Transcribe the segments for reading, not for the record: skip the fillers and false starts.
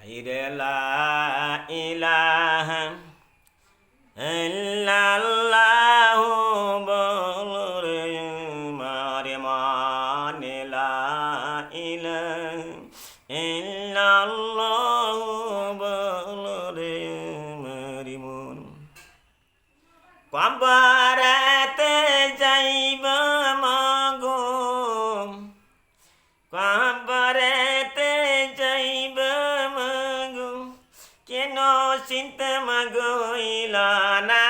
হাইরে লা ইলাহা ইল্লাল্লাহু বলরে মারে মানে লা ইলাহা ইল্লাল্লাহু বলরে মারি মন কবরেতে যাইব মাগো কবরেতে যাইব মাগো কেন চিন্তা মাগইলা না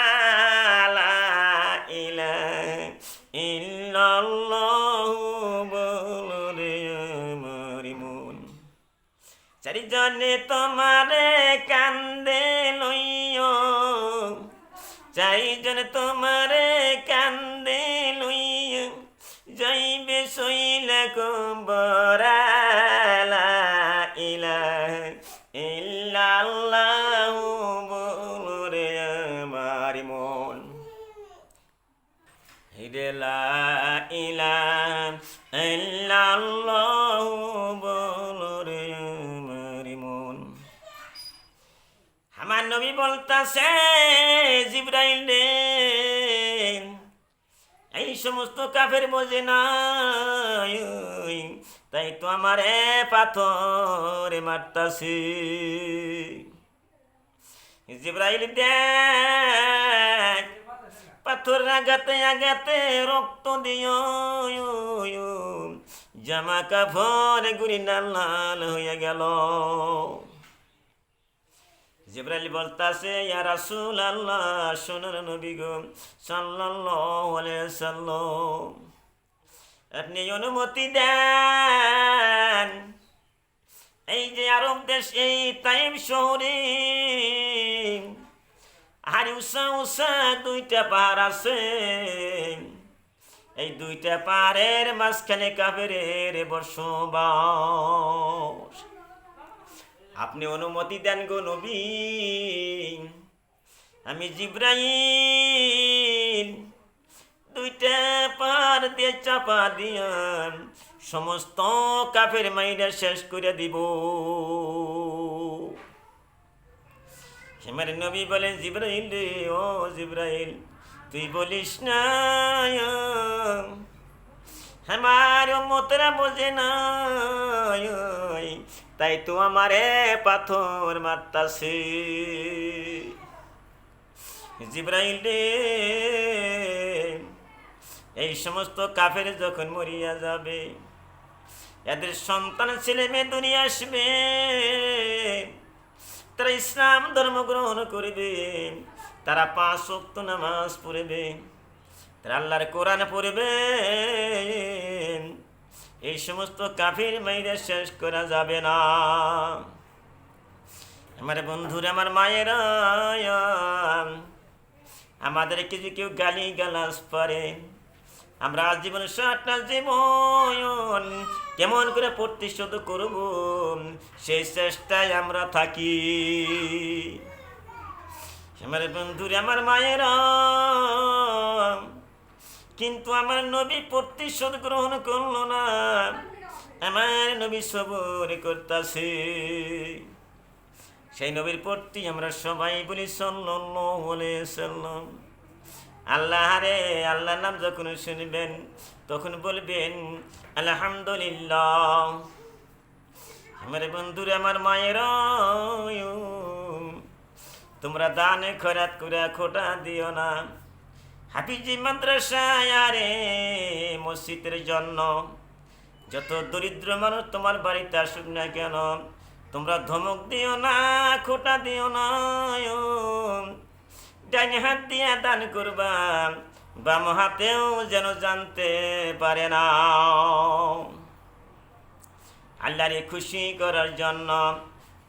লা ইলাহা ইল্লাল্লাহু বলরে মারি মন চারিজনে তোমারে কান্দে লইও চারিজন তোমারে কান্দে লইও যাইবে সইলে কবরা লা ইলাহা ইল্লাল্লাহু বলরে মারি মন হিরে লা ইলাহা ইল্লাল্লাহু বলরে মারি মন আমার নবী বলতাছে জিবরাইল রে এই সমস্ত কাফের বোঝে না তাই তো আমারে পাথরে মারতাছে জিবরাইল দেখ পাথর আগাতে আগাতে রক্ত দিও জামা কাপড় গুলি লাল লাল হয়ে গেল জিবরাইল বলতাছে ইয়া রাসূলুল্লাহ সোনার নবী গো সাল্লাল্লাহু আলাইহি সাল্লাম আপনি অনুমতি দেন এই যে আরব দেশ এই তাইব শহরে আর উষা উষা দুইটা পাহাড় আছে এই দুইটা পাহাড়ের মাঝখানে কাফেরের বসবাস আপনি অনুমতি দেন গো নবী আমি জিবরাইল দুইটা পার দিয়ে চাপা দিয়ান সমস্ত কাফের মাইরা শেষ করে দিব আমার নবী বলেন জিবরাইল রে ও জিবরাইল তুই বলিস না আমার উম্মতরা বোঝে না তাই তো আমারে পাথর মারতাছে জিবরাইল রে এই সমস্ত কাফের যখন মরিয়া যাবে এদের সন্তান ছেলে মেয়ে দুনিয়া আসবে তারা ইসলাম ধর্ম গ্রহণ করবে তারা 5 ওয়াক্ত নামাজ পড়বে তারা আল্লাহর কোরআন পড়বে এই সমস্ত কাফির মাইরে শেষ করা যাবে না আমার বন্ধুরা আমার মায়েরা আমাদেরকে যদি কেউ গালি গালাজ পারে আমরা জীবন সারাটা জীবন কেমন করে প্রতিশোধ করব সেই চেষ্টায় আমরা থাকি আমার বন্ধুরা আমার মায়েরা কিন্তু আমার নবী প্রতিশোধ গ্রহণ করলো না আমার নবী সবর করতেছে সেই নবীর প্রতি আমরা সবাই বলি সাল্লাল্লাহু আলাইহি সাল্লাম আল্লাহ রে আল্লাহর নাম যখন শুনবেন তখন বলবেন আলহামদুলিল্লাহ আমার বন্ধুরা আমার মায়েরা তোমরা দান খয়রাত করে খোটা দিও না হাফিজি মাদ্রাসায় আরে মসজিদের জন্য যত দরিদ্র মানুষ তোমার বাড়িতে আসুক না কেন তোমরা ধমক দিও না খোটা দিও না ডান হাত দিয়ে দান করবা বাম হাতেও যেন জানতে পারে না আল্লাহরে খুশি করার জন্য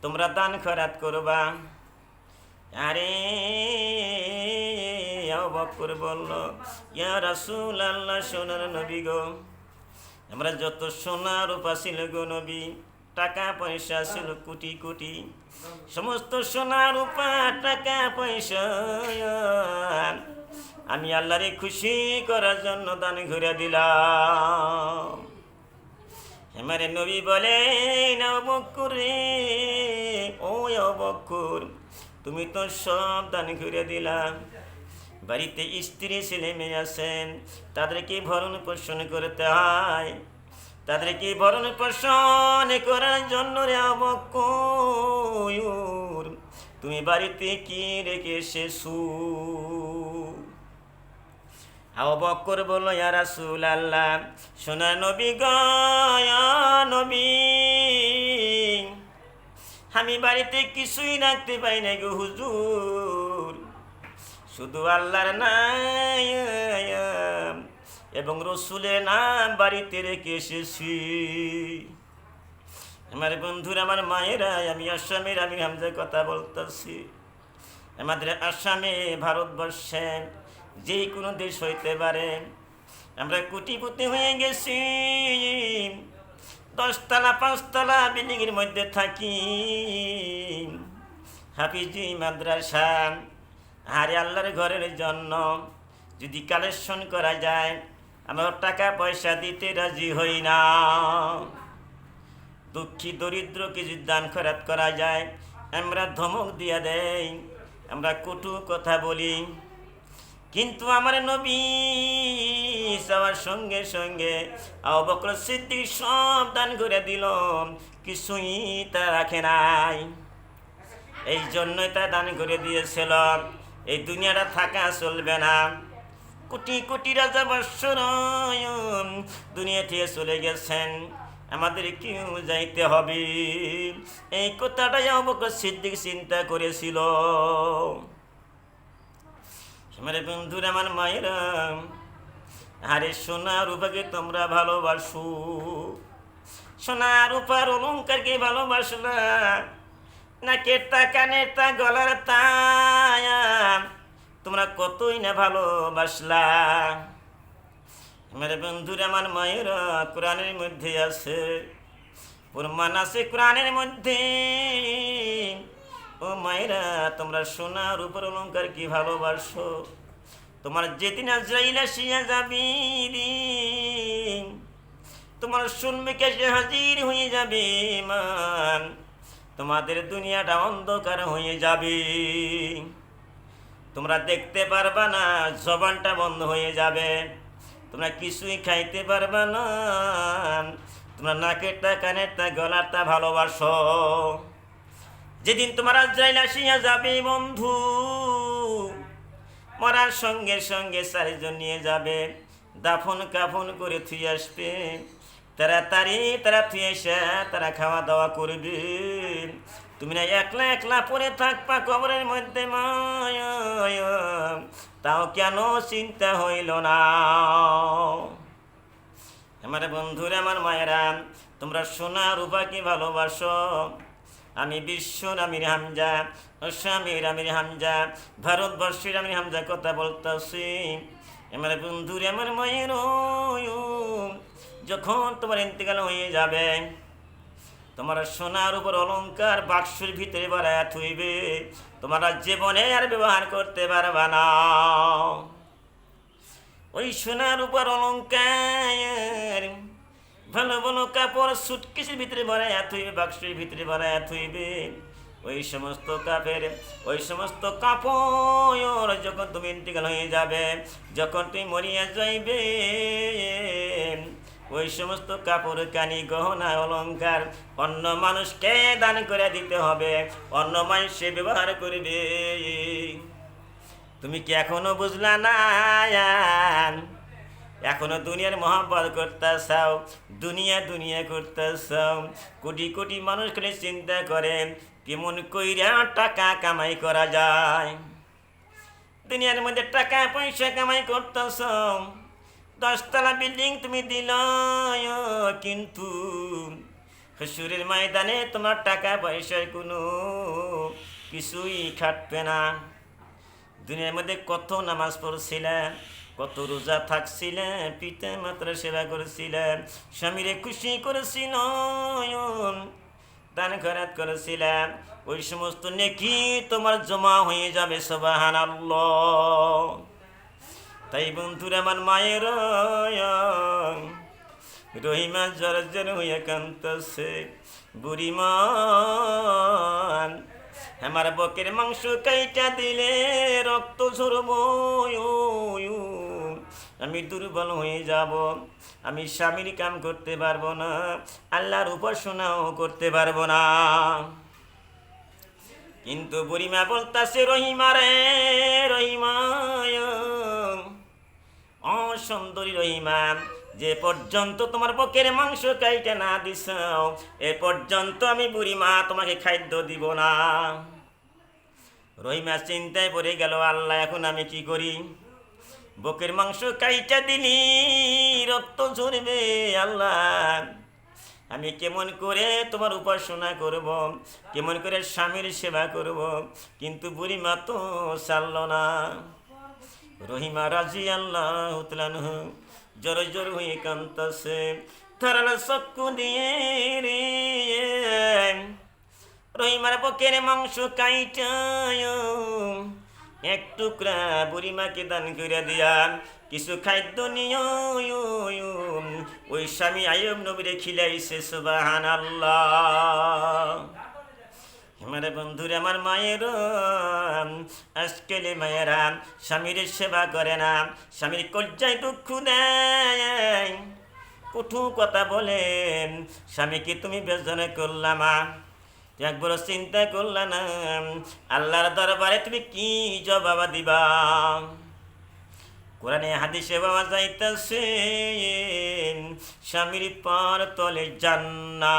তোমরা দান খয়রাত করবা আরে আবু বকর বলল ইয়া রাসূলুল্লাহ সোনার নবী গো আমরা যত সোনা রূপা ছিল গো নবী টাকা পয়সা ছিল কোটি কোটি সমস্ত সোনা রূপা টাকা পয়সা আমি আল্লাহরে খুশি করার জন্য দান করে দিলাম হেমারে নবী বলেন আবু বকর রে, ও আবু বকর, তুমি তো সব দান করে দিলাম। বাড়িতে স্ত্রী ছেলে মেয়ে আছেন, তাদেরকে ভরণ পোষণ করতে হয়। তাদেরকে ভরণ পোষণ করার জন্য রে আবু বকর তুমি বাড়িতে কি রেখে এসেছো? আবু বকর বলল, ইয়া রাসূলুল্লাহ, সোনার নবী গো, ইয়া নবী, আমি বাড়িতে কিছুই রাখতে পাই না গো হুজুর, শুধু আল্লাহর নাম এবং রসুলের নাম বাড়িতে রেখে এসেছি। আমার বন্ধুরা, আমার মায়েরা, আমি আসামের আমির হামজার কথা বলতেছি। আমাদের আসামে, ভারতবর্ষে যে কোনো দেশ হইতে পারে, আমরা কোটিপতি হয়ে গেছি, 10 তলা 5 তলা বিল্ডিংয়ের মধ্যে থাকি, হাফিজি মাদ্রাসা। আরে আল্লাহর ঘরের জন্য যদি কালেকশন করা যায়, আমরা টাকা পয়সা দিতে রাজি হই না। দুঃখী দরিদ্রকে যদি দান খয়রাত করা যায়, আমরা ধমক দিয়া দেই, আমরা কটু কথা বলি। কিন্তু আমার নবী যাওয়ার সঙ্গে সঙ্গে আবু বকর সিদ্দিক সব দান করে দিল, কিছুই তা রাখে নাই। এই জন্যই তা দান করে দিয়েছিল। এই দুনিয়াটা থাকা চলবে না, কোটি কোটি রাজা বৎসর দুনিয়া থেকে চলে গেছেন, আমাদের কেউ যাইতে হবে। এই কথাটাই আবু বকর সিদ্দিক চিন্তা করেছিল। আমার বন্ধুরা, আমার মায়েরা, আরে সোনা রূপাকে তোমরা ভালোবাসো, সোনা রূপার অলঙ্কারকে ভালোবাসলা না কেটা কানের তা গলার তা, তোমরা কতই না ভালোবাসলা। আমার বন্ধুরা, আমার মায়েরা, কোরআনের মধ্যে আছে, প্রমাণ আছে কোরআনের মধ্যে। ও মায়েরা, তোমরা সোনা রূপার অলঙ্কার কি ভালোবাসো? তোমার যেদিন আজরাইল আসিয়া যাবি, তোমার শুনবে কেসে হাজির হয়ে যাবে মান, তোমাদের দুনিয়াটা অন্ধকার হয়ে যাবে, তোমরা দেখতে পারবা না, জবানটা বন্ধ হয়ে যাবে, তোমরা কিছুই খাইতে পারবা না, তোমরা নাকেরটা কানেরটা গলারটা ভালোবাসো। যেদিন তোমার আজরাইল আসিয়া যাবে বন্ধু, মরার সঙ্গে সঙ্গে 4 জন নিয়ে যাবে, দাফন কাফন করে থুই আসবে, তাড়াতাড়ি তারা থুই এসে তারা খাওয়া দাওয়া করবে। তুমি না একলা একলা পড়ে থাকবা কবরের মধ্যে, তাও কেন চিন্তা হইল না? আমার বন্ধুরা, আমার মায়েরা, তোমরা সোনা রূপাকে ভালোবাসো। আমি বিশ্বর আমির হামজা, আসামের আমির হামজা, ভারতবর্ষের আমির হামজা কথা বলতেছি। আমার বন্ধুরে, আমার মায়ের, যখন তোমার ইন্তেকাল হয়ে যাবে, তোমার সোনার উপর অলঙ্কার বাক্সের ভিতরে বাড়ায় থইবে, তোমরা জীবনে আর ব্যবহার করতে পারবা না। ওই সোনার উপর অলঙ্কার ভালো ভালো কাপড় সুটকেসের ভিতরে বাড়ায় থইবে, বাক্সের ভিতরে বাড়ায় থইবে। ওই সমস্ত কাপড় যখন তুমি ইন্তেকাল হয়ে যাবে, যখন তুমি মরিয়া যাইবে, ওই সমস্ত কাপড় কানি গহনা অলঙ্কার অন্য মানুষকে দান করে দিতে হবে, অন্য মানুষে ব্যবহার করবে। তুমি কি এখনো বুঝলা না? এখনো দুনিয়ার মহাব্বত করতেছাও, দুনিয়া দুনিয়া করতেছাও। কোটি কোটি মানুষ করে চিন্তা করে কেমন কইরা টাকা কামাই করা যায়। দুনিয়ার মধ্যে টাকা পয়সা কামাই করতেছ, 10 তলা বিল্ডিং তুমি দিল, কিন্তু হাসরের ময়দানে তোমার টাকা পয়সার কোনো কিছুই খাটবে না। দুনিয়ার মধ্যে কত নামাজ পড়ছিলেন, কত রোজা থাকছিলেন, পিতা মাতার সেবা করেছিলেন, স্বামীরে খুশি করেছিল, দান খয়রাত করেছিলেন, ওই সমস্ত নেকি তোমার জমা হয়ে যাবে। সুবহানাল্লাহ। তাই বন্ধুরা, আমার মায়ের, রহিমা জর্জর হইয়া কাঁদতেছে, বুড়িমা আমার বকের মাংস কাইটা দিলে রক্ত ঝরব, আমি দুর্বল হয়ে যাব, আমি স্বামীর কাম করতে পারবো না, আল্লাহর উপাসনাও করতে পারবো না। কিন্তু বুড়িমা বলতাছে, রহিমা রে রহিমা, সুন্দরী রহিমা, যে পর্যন্ত তোমার বকের মাংস কাইটা না দিছ এ পর্যন্ত আমি বুড়িমা তোমাকে খাদ্য দিব না। রহিমা চিন্তায় পড়ে গেল, আল্লাহ এখন আমি কি করি? বকের মাংস কাইটা দিলি রক্ত ঝরবে, আল্লাহ আমি কেমন করে তোমার উপাসনা করব, কেমন করে স্বামীর সেবা করব? কিন্তু বুড়িমা তো ছাড়ল না। রহিমা রাজি আল্লাহ জোর জোর হয়ে কাঁদতেছে, তারাল চক্ষু দিয়ে রে রহিমার বকের মাংস কাইটা এক টুকরা বুড়িমাকে দান করে দিয়া কিছু খাদ্য নিয়ে ওই স্বামী আইয়ুব নবীরে খিলাইছে। সুবহানাল্লাহ। আমার বন্ধুরা, আমার মায়ের আজকাল মায়েরা স্বামীর সেবা করে না, স্বামীর কজ্জায় দুঃখ দেয়, কটু কথা বলেন। স্বামীকে তুমি বেজনে করলামা, একবার চিন্তা করলা না আল্লাহর দরবারে তুমি কি জবাব দিবা? কোরআনে হাদিসে বাবা যাইতেছে, স্বামীর পর তলে জান্নাত।